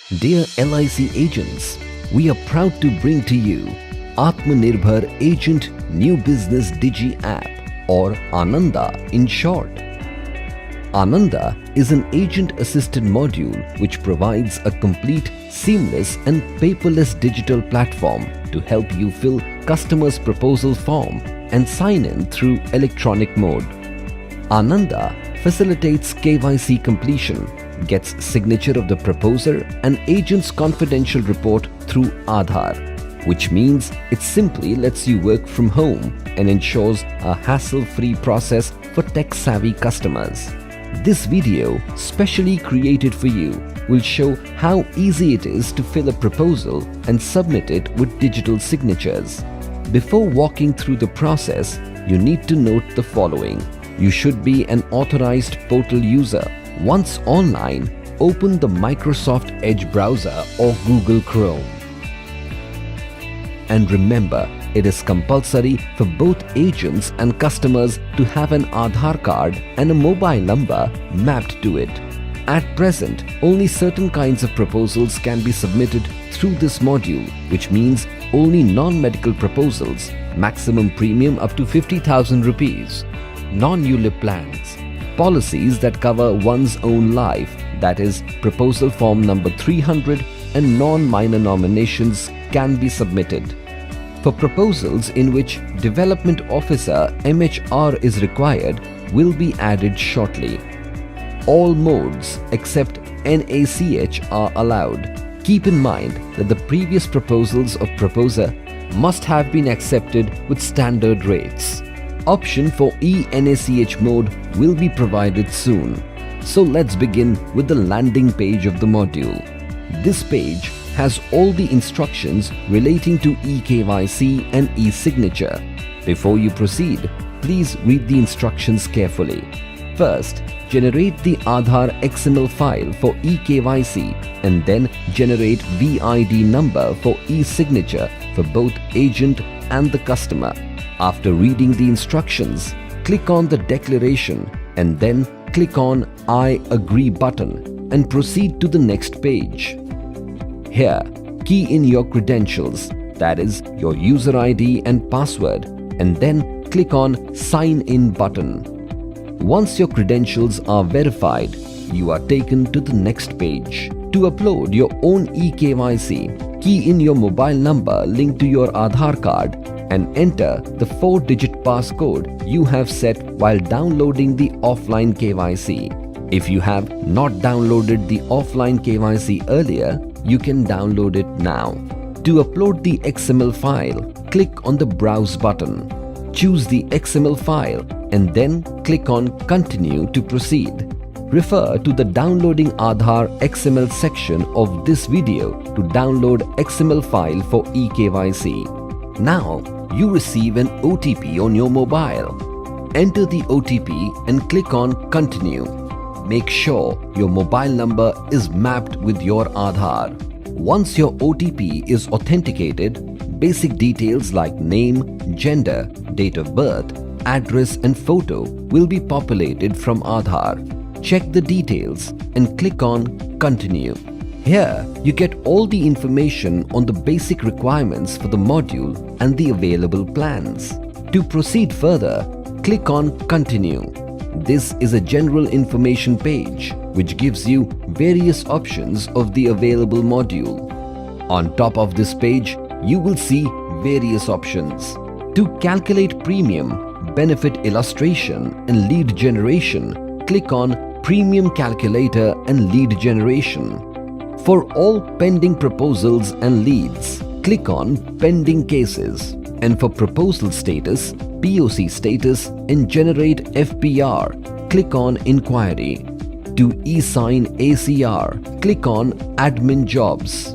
Dear LIC agents, we are proud to bring to you Atmanirbhar Agent New Business Digi app, or ANANDA in short. ANANDA is an agent-assisted module which provides a complete, seamless and paperless digital platform to help you fill customers' proposal form and sign in through electronic mode. ANANDA facilitates KYC completion, gets signature of the proposer and agent's confidential report through Aadhaar, which means it simply lets you work from home and ensures a hassle-free process for tech-savvy customers. This video, specially created for you, will show how easy it is to fill a proposal and submit it with digital signatures. Before walking through the process, you need to note the following. You should be an authorized portal user. Once online, open the Microsoft Edge browser or Google Chrome. And remember, it is compulsory for both agents and customers to have an Aadhaar card and a mobile number mapped to it. At present, only certain kinds of proposals can be submitted through this module, which means only non-medical proposals, maximum premium up to 50,000 rupees, non-ULIP plans, policies that cover one's own life, that is, proposal form number 300, and non-minor nominations can be submitted. For proposals in which Development Officer MHR is required will be added shortly. All modes except NACH are allowed. Keep in mind that the previous proposals of proposer must have been accepted with standard rates. Option for eNACH mode will be provided soon. So let's begin with the landing page of the module. This page has all the instructions relating to eKYC and e-signature. Before you proceed, please read the instructions carefully. First, generate the Aadhaar XML file for eKYC and then generate VID number for e-signature for both agent and the customer. After reading the instructions, click on the declaration and then click on I agree button and proceed to the next page. Here, key in your credentials, that is your user ID and password, and then click on sign in button. Once your credentials are verified, you are taken to the next page. To upload your own eKYC, key in your mobile number linked to your Aadhaar card and enter the 4-digit passcode you have set while downloading the offline KYC. If you have not downloaded the offline KYC earlier, you can download it now. To upload the XML file, click on the Browse button. Choose the XML file and then click on Continue to proceed. Refer to the Downloading Aadhaar XML section of this video to download XML file for eKYC. Now, you receive an OTP on your mobile. Enter the OTP and click on Continue. Make sure your mobile number is mapped with your Aadhaar. Once your OTP is authenticated, basic details like name, gender, date of birth, address and photo will be populated from Aadhaar. Check the details and click on Continue. Here, you get all the information on the basic requirements for the module and the available plans. To proceed further, click on Continue. This is a general information page which gives you various options of the available module. On top of this page, you will see various options. To calculate premium, benefit illustration and lead generation, click on Premium Calculator and Lead Generation. For all pending proposals and leads, click on Pending Cases. And for proposal status, POC status and generate FPR, click on Inquiry. To e-sign ACR, click on Admin Jobs.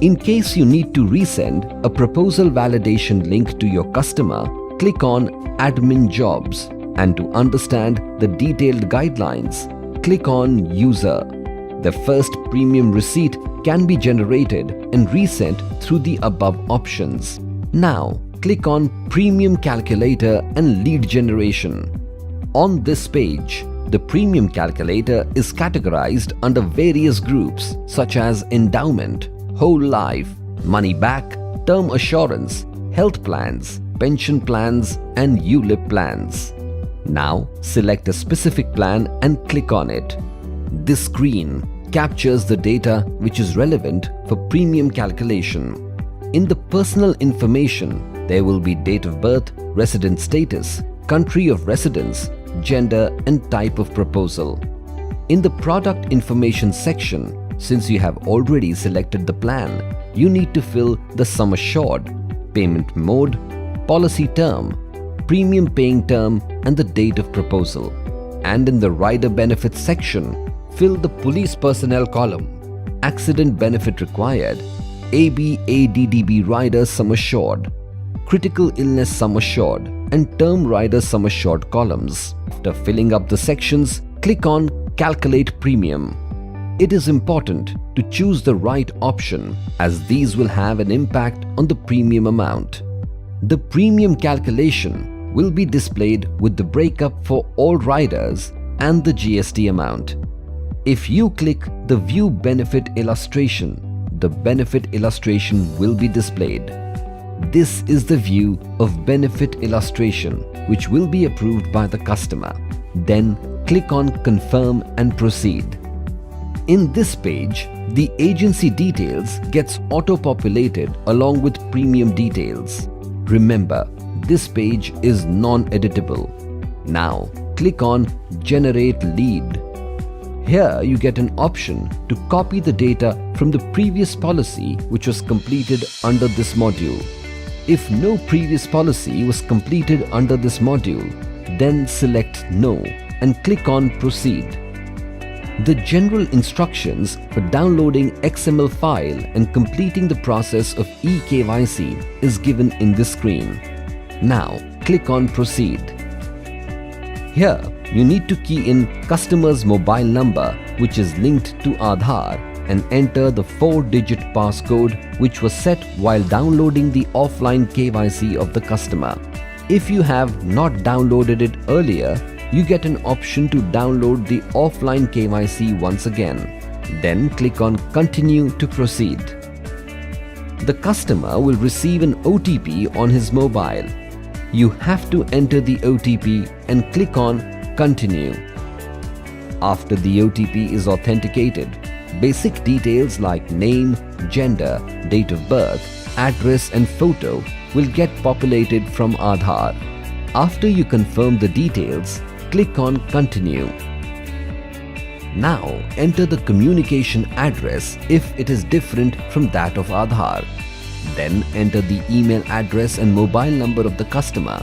In case you need to resend a proposal validation link to your customer, click on Admin Jobs. And to understand the detailed guidelines, click on User. The first premium receipt can be generated and resent through the above options. Now, click on Premium Calculator and Lead Generation. On this page, The premium calculator is categorized under various groups such as endowment, whole life, money back, term assurance, health plans, pension plans, and ULIP plans. Now select a specific plan and click on it. This screen captures the data which is relevant for premium calculation. In the personal information, there will be date of birth, resident status, country of residence, gender, and type of proposal. In the product information section, since you have already selected the plan, you need to fill the sum assured, payment mode, policy term, premium paying term, and the date of proposal. And in the rider benefits section, fill the police personnel column, accident benefit required, ABADDB rider sum assured, critical illness sum assured, and term rider sum assured columns. After filling up the sections, click on Calculate Premium. It is important to choose the right option as these will have an impact on the premium amount. The premium calculation will be displayed with the breakup for all riders and the GST amount. If you click the View Benefit Illustration, the benefit illustration will be displayed. This is the view of benefit illustration which will be approved by the customer. Then click on Confirm and Proceed. In this page, the agency details gets auto-populated along with premium details. Remember, this page is non-editable. Now click on Generate Lead. Here you get an option to copy the data from the previous policy which was completed under this module. If no previous policy was completed under this module, then select No and click on Proceed. The general instructions for downloading XML file and completing the process of eKYC is given in this screen. Now click on Proceed. Here you need to key in customer's mobile number which is linked to Aadhaar and enter the 4-digit passcode which was set while downloading the offline KYC of the customer. If you have not downloaded it earlier, you get an option to download the offline KYC once again. Then click on Continue to proceed. The customer will receive an OTP on his mobile. You have to enter the OTP and click on Continue. After the OTP is authenticated, basic details like name, gender, date of birth, address and photo will get populated from Aadhaar. After you confirm the details, click on Continue. Now enter the communication address if it is different from that of Aadhaar. Then enter the email address and mobile number of the customer.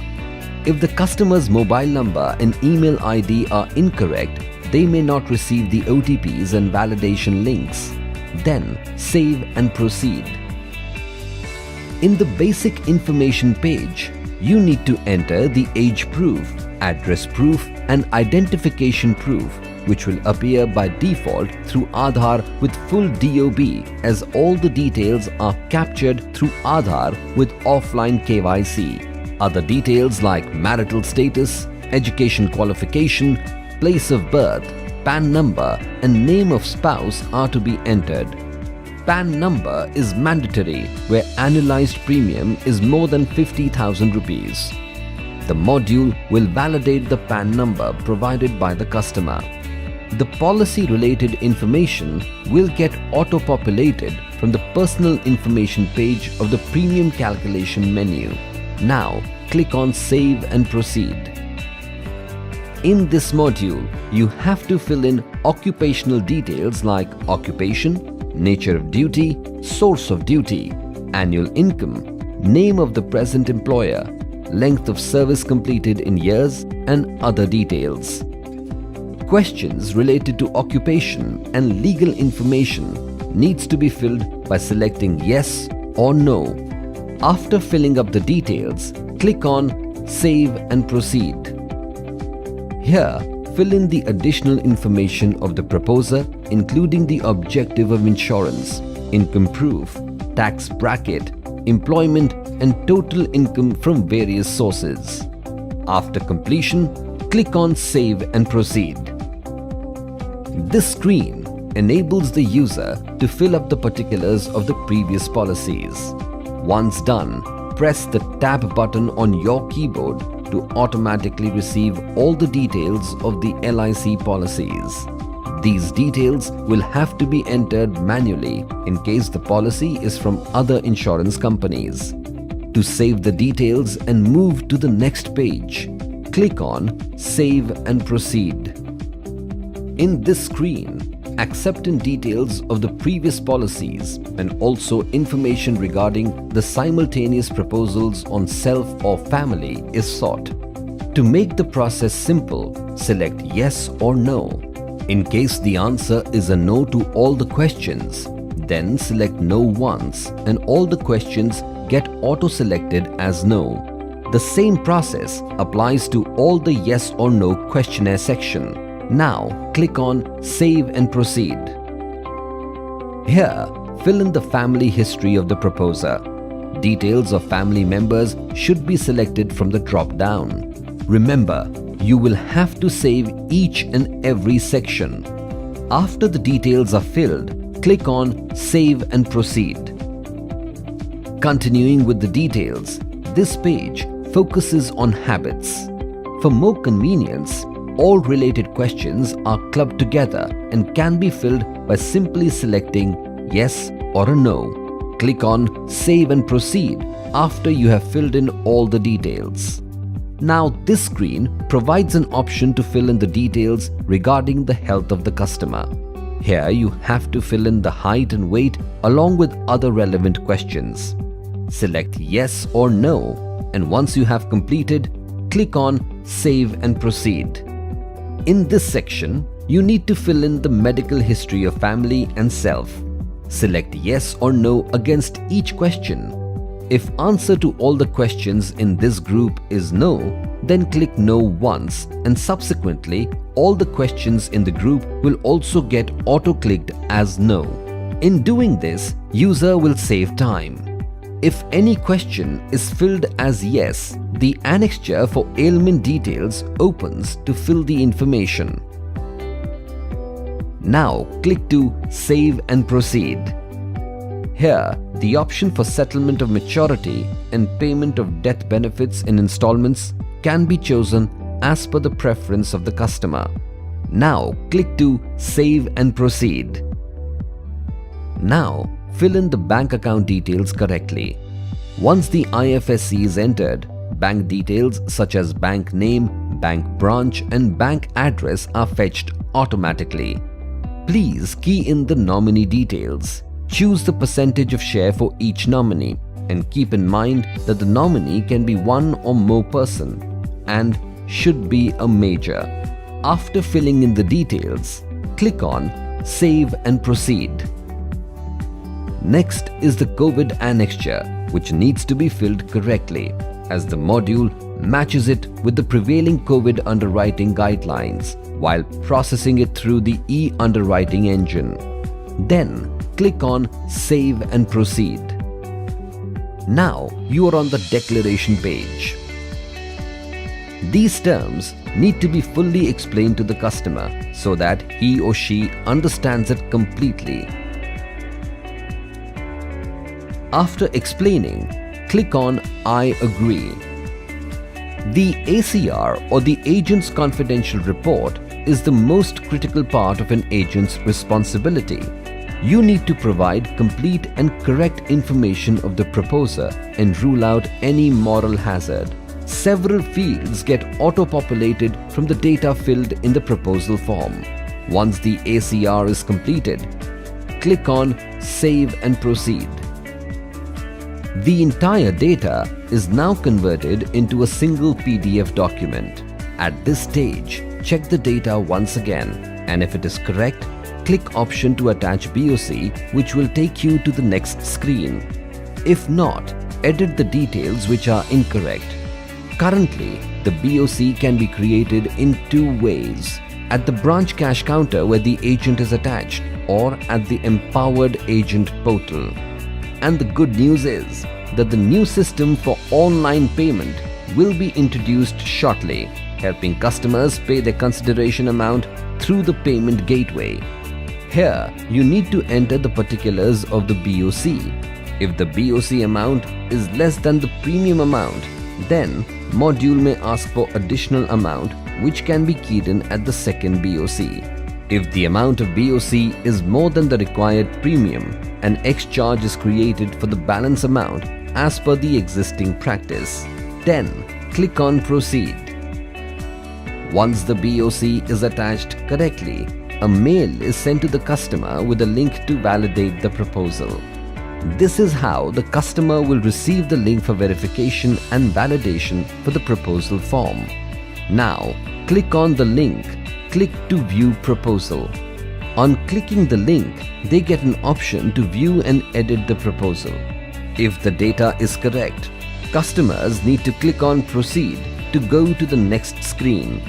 If the customer's mobile number and email ID are incorrect, they may not receive the OTPs and validation links. Then save and proceed. In the basic information page, you need to enter the age proof, address proof and identification proof, which will appear by default through Aadhaar with full DOB as all the details are captured through Aadhaar with offline KYC. Other details like marital status, education qualification, place of birth, PAN number and name of spouse are to be entered. PAN number is mandatory where annualized premium is more than 50,000 rupees. The module will validate the PAN number provided by the customer. The policy-related information will get auto-populated from the personal information page of the premium calculation menu. Now, click on Save and Proceed. In this module, you have to fill in occupational details like occupation, nature of duty, source of duty, annual income, name of the present employer, length of service completed in years, and other details. Questions related to occupation and legal information needs to be filled by selecting Yes or No. After filling up the details, click on Save and Proceed. Here, fill in the additional information of the proposer, including the objective of insurance, income proof, tax bracket, employment, and total income from various sources. After completion, click on Save and Proceed. This screen enables the user to fill up the particulars of the previous policies. Once done, press the Tab button on your keyboard to automatically receive all the details of the LIC policies. These details will have to be entered manually in case the policy is from other insurance companies. To save the details and move to the next page, click on Save and Proceed. In this screen, acceptance details of the previous policies and also information regarding the simultaneous proposals on self or family is sought. To make the process simple, select Yes or No. In case the answer is a no to all the questions, then select No once and all the questions get auto-selected as No. The same process applies to all the Yes or No questionnaire section. Now, click on Save and Proceed. Here, fill in the family history of the proposer. Details of family members should be selected from the drop-down. Remember, you will have to save each and every section. After the details are filled, click on Save and Proceed. Continuing with the details, this page focuses on habits. For more convenience, all related questions are clubbed together and can be filled by simply selecting Yes or a No. Click on Save and Proceed after you have filled in all the details. Now this screen provides an option to fill in the details regarding the health of the customer. Here you have to fill in the height and weight along with other relevant questions. Select Yes or No, and once you have completed, click on Save and Proceed. In this section, you need to fill in the medical history of family and self. Select Yes or No against each question. If answer to all the questions in this group is No, then click No once and subsequently all the questions in the group will also get auto-clicked as No. In doing this, user will save time. If any question is filled as Yes, the annexure for ailment details opens to fill the information. Now click to Save and Proceed. Here, the option for settlement of maturity and payment of death benefits in installments can be chosen as per the preference of the customer. Now click to Save and Proceed. Now fill in the bank account details correctly. Once the IFSC is entered, bank details such as bank name, bank branch and bank address are fetched automatically. Please key in the nominee details. Choose the percentage of share for each nominee and keep in mind that the nominee can be one or more person and should be a major. After filling in the details, click on Save and Proceed. Next is the COVID annexure, which needs to be filled correctly as the module matches it with the prevailing COVID underwriting guidelines while processing it through the e-underwriting engine. Then click on Save and Proceed. Now you are on the declaration page. These terms need to be fully explained to the customer so that he or she understands it completely. After explaining, click on I agree. The ACR or the agent's confidential report is the most critical part of an agent's responsibility. You need to provide complete and correct information of the proposer and rule out any moral hazard. Several fields get auto-populated from the data filled in the proposal form. Once the ACR is completed, click on Save and Proceed. The entire data is now converted into a single PDF document. At this stage, check the data once again, and if it is correct, click option to attach BOC, which will take you to the next screen. If not, edit the details which are incorrect. Currently, the BOC can be created in two ways: at the branch cash counter where the agent is attached, or at the Empowered Agent portal. And the good news is that the new system for online payment will be introduced shortly. helping customers pay their consideration amount through the payment gateway. Here, you need to enter the particulars of the BOC. If the BOC amount is less than the premium amount, then module may ask for additional amount which can be keyed in at the second BOC. If the amount of BOC is more than the required premium, an X charge is created for the balance amount as per the existing practice. Then, click on Proceed. Once the BOC is attached correctly, a mail is sent to the customer with a link to validate the proposal. This is how the customer will receive the link for verification and validation for the proposal form. Now, click on the link. Click to view proposal. On clicking the link, they get an option to view and edit the proposal. If the data is correct, customers need to click on Proceed to go to the next screen.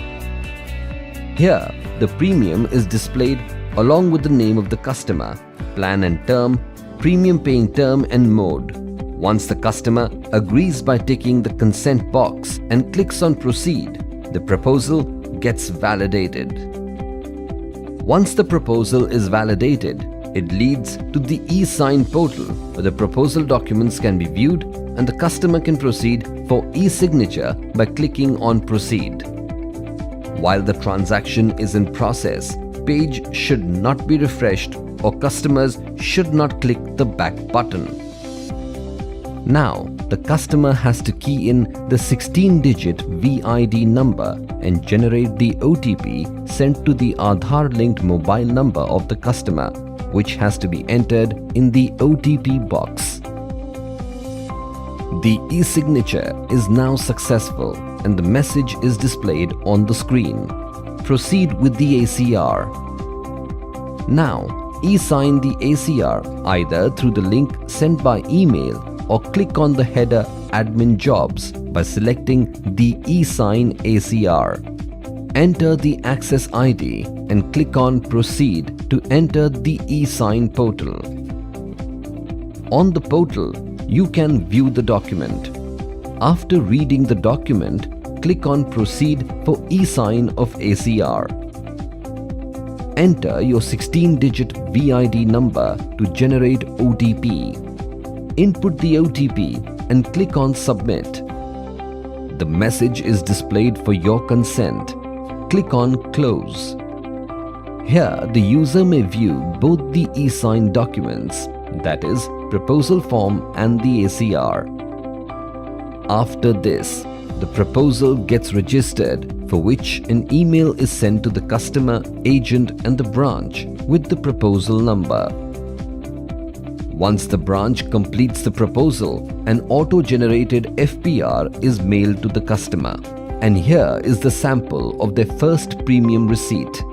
Here, the premium is displayed along with the name of the customer, plan and term, premium paying term and mode. Once the customer agrees by ticking the consent box and clicks on Proceed, the proposal gets validated. Once the proposal is validated, it leads to the e-sign portal where the proposal documents can be viewed and the customer can proceed for e-signature by clicking on Proceed. While the transaction is in process, page should not be refreshed or customers should not click the back button. Now, the customer has to key in the 16-digit VID number and generate the OTP sent to the Aadhaar-linked mobile number of the customer, which has to be entered in the OTP box. The e-signature is now successful and the message is displayed on the screen. Proceed with the ACR. Now, e-sign the ACR either through the link sent by email or click on the header Admin Jobs by selecting the e-sign ACR. Enter the access ID and click on Proceed to enter the e-sign portal. On the portal, you can view the document. After reading the document, click on Proceed for e-sign of ACR. Enter your 16-digit VID number to generate OTP. Input the OTP and click on Submit. The message is displayed for your consent. Click on Close. Here, the user may view both the e-sign documents, that is, proposal form and the ACR. After this, the proposal gets registered, for which an email is sent to the customer, agent and the branch with the proposal number. Once the branch completes the proposal, an auto-generated FPR is mailed to the customer. And here is the sample of their first premium receipt.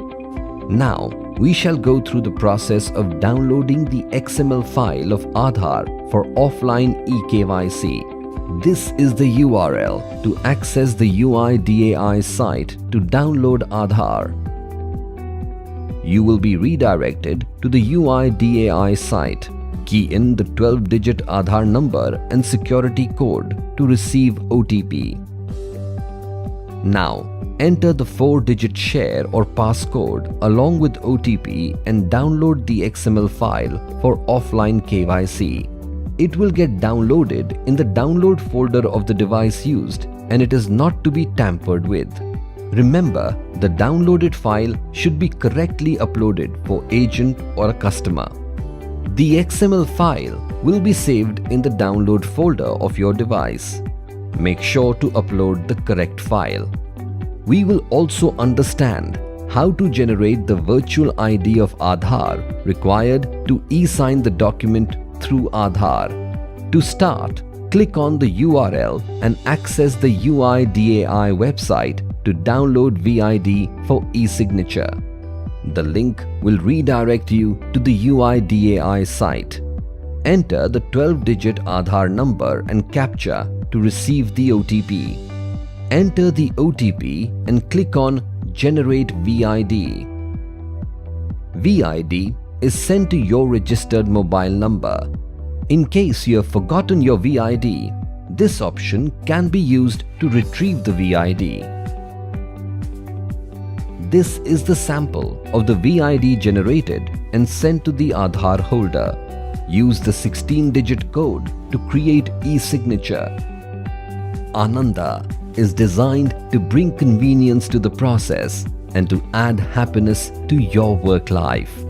Now, we shall go through the process of downloading the XML file of Aadhaar for offline eKYC. This is the URL to access the UIDAI site to download Aadhaar. You will be redirected to the UIDAI site. Key in the 12-digit Aadhaar number and security code to receive OTP. Now, enter the 4-digit share or passcode along with OTP and download the XML file for offline KYC. It will get downloaded in the download folder of the device used and it is not to be tampered with. Remember, the downloaded file should be correctly uploaded for agent or a customer. The XML file will be saved in the download folder of your device. Make sure to upload the correct file. We will also understand how to generate the virtual ID of Aadhaar required to e-sign the document through Aadhaar. To start, click on the URL and access the UIDAI website to download VID for e-signature. The link will redirect you to the UIDAI site. Enter the 12-digit Aadhaar number and CAPTCHA to receive the OTP. Enter the OTP and click on Generate VID. VID is sent to your registered mobile number. In case you have forgotten your VID, this option can be used to retrieve the VID. This is the sample of the VID generated and sent to the Aadhaar holder. Use the 16-digit code to create e-signature. ANANDA is designed to bring convenience to the process and to add happiness to your work life.